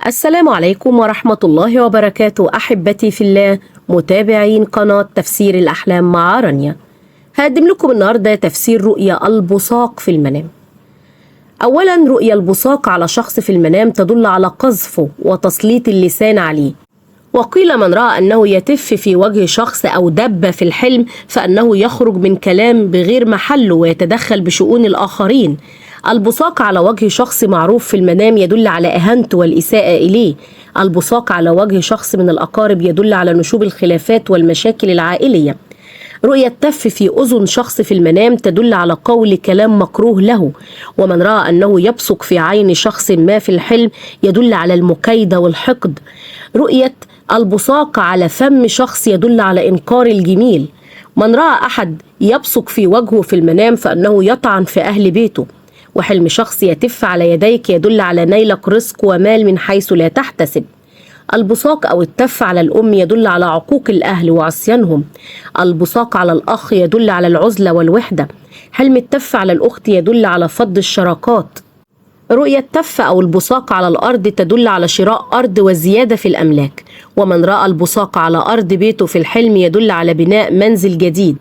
السلام عليكم ورحمة الله وبركاته أحبتي في الله متابعين قناة تفسير الأحلام مع رانيا. هقدم لكم النهاردة تفسير رؤيا البصاق في المنام. أولا، رؤيا البصاق على شخص في المنام تدل على قذفه وتسليط اللسان عليه. وقيل من رأى أنه يتف في وجه شخص أو دب في الحلم فأنه يخرج من كلام بغير محله ويتدخل بشؤون الآخرين. البصاق على وجه شخص معروف في المنام يدل على إهانته والإساءة إليه. البصاق على وجه شخص من الأقارب يدل على نشوب الخلافات والمشاكل العائلية. رؤية التف في أذن شخص في المنام تدل على قول كلام مكروه له. ومن رأى أنه يبصق في عين شخص ما في الحلم يدل على المكايدة والحقد. رؤية البصاق على فم شخص يدل على إنكار الجميل. من رأى أحد يبصق في وجهه في المنام فأنه يطعن في أهل بيته. وحلم شخص يتف على يديك يدل على نيلك رزق ومال من حيث لا تحتسب. البصاق أو التف على الأم يدل على عقوق الأهل وعصيانهم. البصاق على الأخ يدل على العزلة والوحدة. حلم التف على الأخت يدل على فض الشراكات. رؤية التف أو البصاق على الأرض تدل على شراء أرض وزيادة في الأملاك. ومن رأى البصاق على أرض بيته في الحلم يدل على بناء منزل جديد.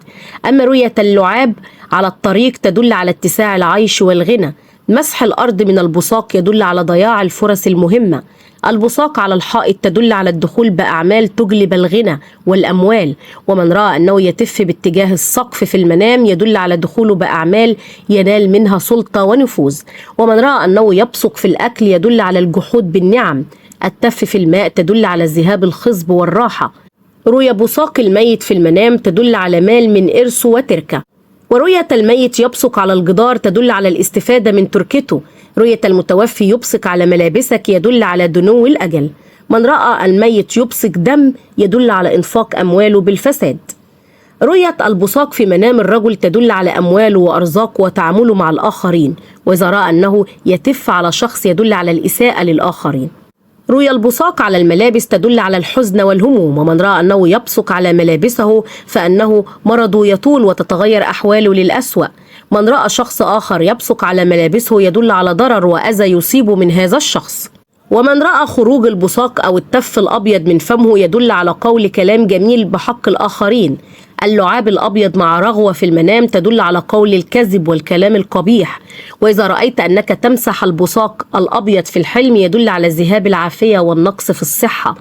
أما رؤية اللعاب على الطريق تدل على اتساع العيش والغنى. مسح الأرض من البصاق يدل على ضياع الفرص المهمة. البصاق على الحائط تدل على الدخول بأعمال تجلب الغنى والأموال. ومن رأى أنه يتف باتجاه السقف في المنام يدل على دخوله بأعمال ينال منها سلطة ونفوذ. ومن رأى أنه يبصق في الأكل يدل على الجحود بالنعم. التف في الماء تدل على ذهاب الخصب والراحة. رؤيا بصاق الميت في المنام تدل على مال من إرثه وتركة. ورؤية الميت يبصق على الجدار تدل على الاستفادة من تركته. رؤية المتوفي يبصق على ملابسك يدل على دنو الأجل. من رأى الميت يبصق دم يدل على إنفاق أمواله بالفساد. رؤية البصاق في منام الرجل تدل على أمواله وأرزاقه وتعامله مع الآخرين. وإذا رأى أنه يتف على شخص يدل على الإساءة للآخرين. رؤيا البصاق على الملابس تدل على الحزن والهموم. ومن رأى أنه يبصق على ملابسه فأنه مرضه يطول وتتغير أحواله للأسوأ. من رأى شخص آخر يبصق على ملابسه يدل على ضرر وأذى يصيب من هذا الشخص. ومن رأى خروج البصاق أو التف الأبيض من فمه يدل على قول كلام جميل بحق الآخرين. اللعاب الأبيض مع رغوة في المنام تدل على قول الكذب والكلام القبيح. وإذا رأيت أنك تمسح البصاق الأبيض في الحلم يدل على ذهاب العافية والنقص في الصحة.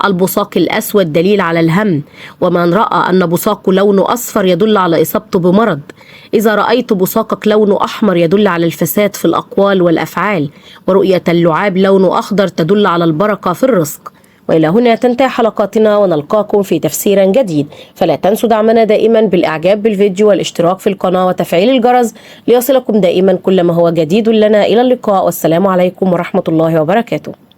البصاق الأسود دليل على الهم. ومن رأى أن بصاقه لونه أصفر يدل على إصابته بمرض. إذا رأيت بصاقك لونه أحمر يدل على الفساد في الأقوال والأفعال. ورؤية اللعاب لونه أخضر تدل على البركة في الرزق. وإلى هنا تنتهي حلقاتنا ونلقاكم في تفسير جديد. فلا تنسوا دعمنا دائما بالإعجاب بالفيديو والاشتراك في القناة وتفعيل الجرس ليصلكم دائما كل ما هو جديد لنا. إلى اللقاء والسلام عليكم ورحمة الله وبركاته.